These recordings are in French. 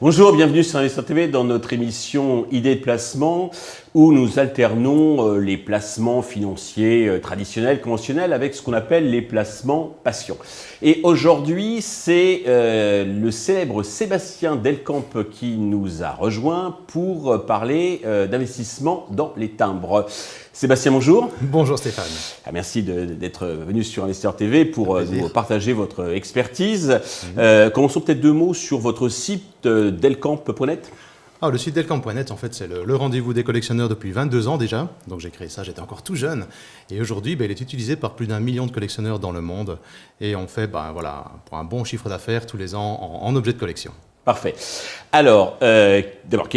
Bonjour, bienvenue sur Investisseur TV dans notre émission Idées de placement où nous alternons les placements financiers traditionnels, conventionnels avec ce qu'on appelle les placements passion. Et aujourd'hui, c'est le célèbre Sébastien Delcamp qui nous a rejoint pour parler d'investissement dans les timbres. Sébastien, bonjour. Bonjour Stéphane. Merci d'être venu sur Investisseur TV pour nous partager votre expertise. Commençons peut-être deux mots sur votre site delcamp.net. Le site delcamp.net, en fait, c'est le rendez-vous des collectionneurs depuis 22 ans déjà. Donc j'ai créé ça, j'étais encore tout jeune. Et aujourd'hui, il est utilisé par plus d'1 million de collectionneurs dans le monde. Et on fait pour un bon chiffre d'affaires tous les ans en objets de collection. Parfait. Alors, d'abord,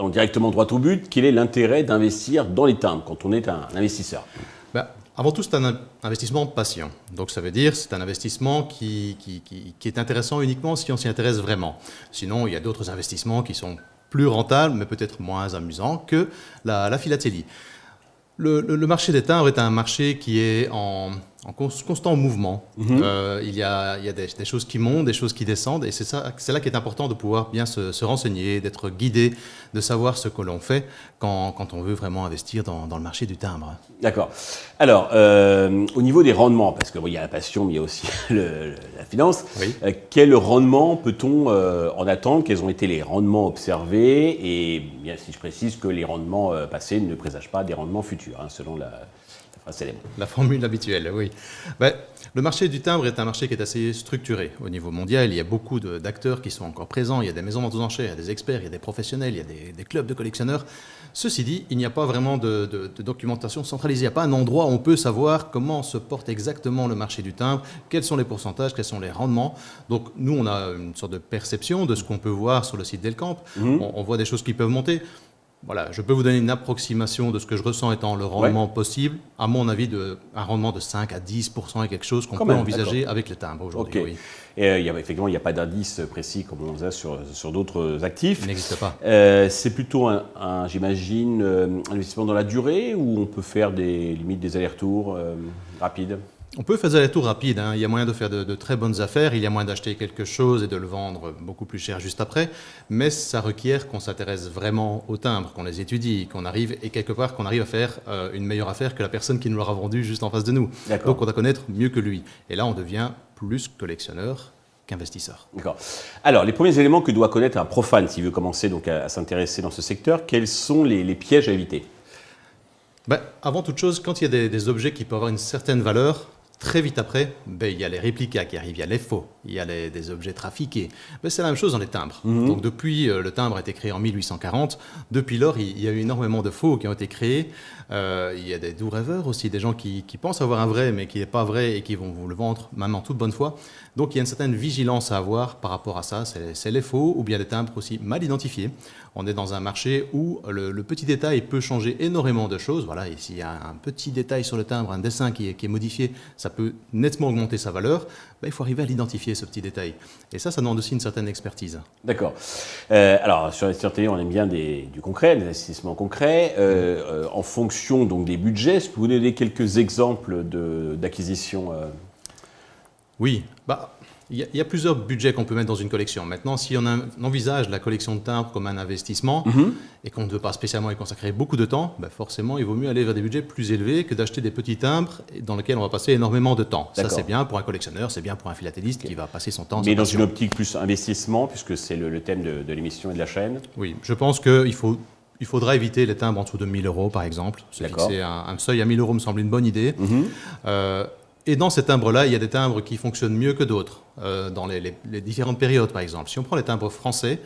directement droit au but, quel est l'intérêt d'investir dans les timbres quand on est un investisseur ? Avant tout, c'est un investissement patient. Donc ça veut dire c'est un investissement qui est intéressant uniquement si on s'y intéresse vraiment. Sinon, il y a d'autres investissements qui sont plus rentables, mais peut-être moins amusants que la philatélie. Le marché des timbres est un marché qui est en constant mouvement. Il y a des choses qui montent, des choses qui descendent, et c'est là qui est important de pouvoir bien se renseigner, d'être guidé, de savoir ce que l'on fait quand on veut vraiment investir dans le marché du timbre. D'accord. Alors, au niveau des rendements, parce qu'il y a la passion, mais il y a aussi la finance, oui. Quel rendement peut-on en attendre ? Quels ont été les rendements observés ? Et bien, si je précise que les rendements passés ne présagent pas des rendements futurs, selon la phrase célèbre. La formule habituelle, oui. Le marché du timbre est un marché qui est assez structuré. Au niveau mondial, il y a beaucoup d'acteurs qui sont encore présents. Il y a des maisons ventes aux enchères, il y a des experts, il y a des professionnels, il y a des clubs de collectionneurs. Ceci dit, il n'y a pas vraiment de documentation centralisée. Il n'y a pas un endroit où on peut savoir comment se porte exactement le marché du timbre, quels sont les pourcentages, quels sont les rendements. Donc nous, on a une sorte de perception de ce qu'on peut voir sur le site Delcamp. On voit des choses qui peuvent monter. Voilà, je peux vous donner une approximation de ce que je ressens étant le rendement possible. À mon avis, un rendement de 5 à 10% est quelque chose qu'on peut envisager avec les timbres aujourd'hui. Okay. Oui. Et effectivement, il n'y a pas d'indice précis comme on a sur d'autres actifs. Il n'existe pas. C'est plutôt j'imagine, un investissement dans la durée ou on peut faire des allers-retours rapides ? On peut faire des allers-retours rapides. Il y a moyen de faire de très bonnes affaires. Il y a moyen d'acheter quelque chose et de le vendre beaucoup plus cher juste après. Mais ça requiert qu'on s'intéresse vraiment aux timbres, qu'on les étudie, qu'on arrive à faire une meilleure affaire que la personne qui nous l'aura vendu juste en face de nous. Donc on doit connaître mieux que lui. Et là, on devient plus collectionneur qu'investisseur. D'accord. Alors, les premiers éléments que doit connaître un profane s'il veut commencer donc à s'intéresser dans ce secteur, quels sont les pièges à éviter ? Avant toute chose, quand il y a des objets qui peuvent avoir une certaine valeur, très vite après, il y a les réplicas qui arrivent, il y a les faux, il y a des objets trafiqués. C'est la même chose dans les timbres. Donc depuis, le timbre a été créé en 1840. Depuis lors, il y a eu énormément de faux qui ont été créés. Il y a des doux rêveurs aussi, des gens qui pensent avoir un vrai, mais qui n'est pas vrai et qui vont vous le vendre, même en toute bonne foi. Donc il y a une certaine vigilance à avoir par rapport à ça. C'est les faux ou bien des timbres aussi mal identifiés. On est dans un marché où le petit détail peut changer énormément de choses. Voilà, et s'il y a un petit détail sur le timbre, un dessin qui est modifié, ça peut nettement augmenter sa valeur. Il faut arriver à l'identifier, ce petit détail. Et ça demande aussi une certaine expertise. D'accord. Alors, sur Investisseur TV, on aime bien du concret, des investissements concrets. En fonction donc, des budgets, est-ce que vous donnez quelques exemples d'acquisition Oui. Il y a plusieurs budgets qu'on peut mettre dans une collection. Maintenant, si on envisage la collection de timbres comme un investissement et qu'on ne veut pas spécialement y consacrer beaucoup de temps, forcément, il vaut mieux aller vers des budgets plus élevés que d'acheter des petits timbres dans lesquels on va passer énormément de temps. Ça, c'est bien pour un collectionneur, c'est bien pour un philatéliste qui va passer son temps. Mais dans une optique plus investissement, puisque c'est le thème de l'émission et de la chaîne. Oui, je pense qu'il faudra éviter les timbres en dessous de 1 000 euros, par exemple. Se fixer un seuil à 1 000 euros me semble une bonne idée. Et dans ces timbres-là, il y a des timbres qui fonctionnent mieux que d'autres, dans les différentes périodes, par exemple. Si on prend les timbres français,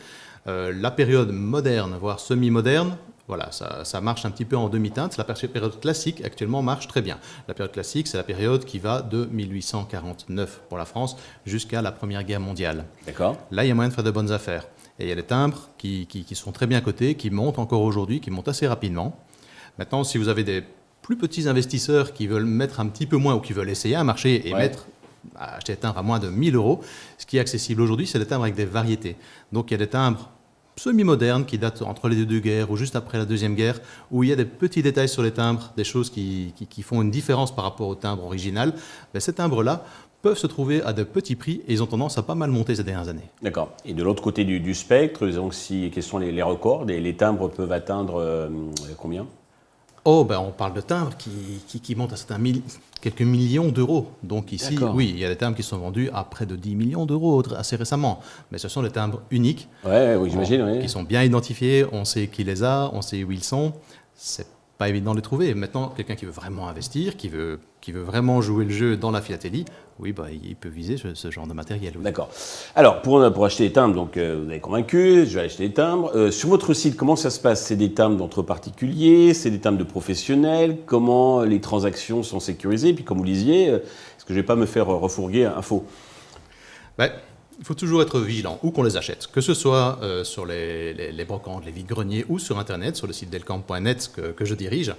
la période moderne, voire semi-moderne, voilà, ça marche un petit peu en demi-teinte. La période classique, actuellement, marche très bien. La période classique, c'est la période qui va de 1849 pour la France jusqu'à la Première Guerre mondiale. D'accord. Là, il y a moyen de faire de bonnes affaires. Et il y a des timbres qui sont très bien cotés, qui montent encore aujourd'hui, qui montent assez rapidement. Maintenant, si vous avez des plus petits investisseurs qui veulent mettre un petit peu moins ou qui veulent essayer un marché et acheter des timbres à moins de 1 000 euros, ce qui est accessible aujourd'hui, c'est des timbres avec des variétés. Donc il y a des timbres semi-moderne qui date entre les deux guerres ou juste après la Deuxième Guerre, où il y a des petits détails sur les timbres, des choses qui font une différence par rapport au timbre original. Ben, ces timbres-là peuvent se trouver à de petits prix et ils ont tendance à pas mal monter ces dernières années. D'accord. Et de l'autre côté du spectre, donc quels sont les records? Les timbres peuvent atteindre combien? Oh, ben on parle de timbres qui montent à quelques millions d'euros. Donc ici, oui, il y a des timbres qui sont vendus à près de 10 millions d'euros assez récemment. Mais ce sont des timbres uniques. Oui, j'imagine. Qui sont bien identifiés, on sait qui les a, on sait où ils sont. C'est pas évident de les trouver. Maintenant, quelqu'un qui veut vraiment investir, qui veut vraiment jouer le jeu dans la philatélie, oui, bah, il peut viser ce genre de matériel. Oui. D'accord. Alors, pour acheter des timbres, donc, vous avez convaincu, je vais acheter des timbres. Sur votre site, comment ça se passe? C'est des timbres d'entre particuliers, c'est des timbres de professionnels? Comment les transactions sont sécurisées? Et puis, comme vous disiez, est-ce que je ne vais pas me faire refourguer un faux? Ben, il faut toujours être vigilant où qu'on les achète, que ce soit sur les brocantes, les vides-greniers ou sur Internet, sur le site delcamp.net que je dirige.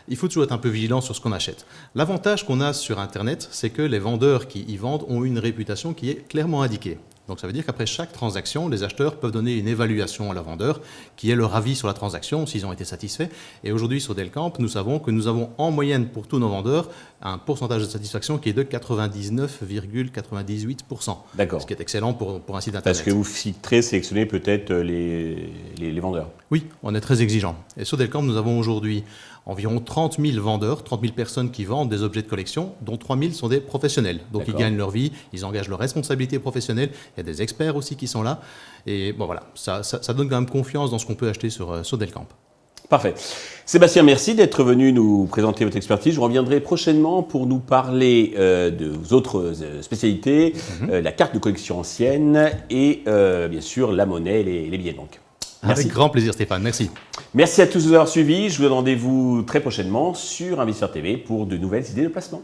Il faut toujours être un peu vigilant sur ce qu'on achète. L'avantage qu'on a sur Internet, c'est que les vendeurs qui y vendent ont une réputation qui est clairement indiquée. Donc ça veut dire qu'après chaque transaction, les acheteurs peuvent donner une évaluation à la vendeur, qui est leur avis sur la transaction, s'ils ont été satisfaits. Et aujourd'hui, sur Delcamp, nous savons que nous avons en moyenne pour tous nos vendeurs un pourcentage de satisfaction qui est de 99,98%. D'accord. Ce qui est excellent pour un site Internet. Parce que vous filtrez, sélectionnez peut-être les vendeurs. Oui, on est très exigeant. Et sur Delcamp, nous avons aujourd'hui environ 30 000 vendeurs, 30 000 personnes qui vendent des objets de collection, dont 3 000 sont des professionnels. Donc ils gagnent leur vie, ils engagent leurs responsabilités professionnelles. Il y a des experts aussi qui sont là. Et bon voilà, ça donne quand même confiance dans ce qu'on peut acheter sur Delcamp. Parfait. Sébastien, merci d'être venu nous présenter votre expertise. Je reviendrai prochainement pour nous parler de vos autres spécialités, la carte de collection ancienne et bien sûr la monnaie et les billets de banque. Merci. Avec grand plaisir Stéphane, merci. Merci à tous de nous avoir suivis. Je vous donne rendez-vous très prochainement sur Investisseur TV pour de nouvelles idées de placement.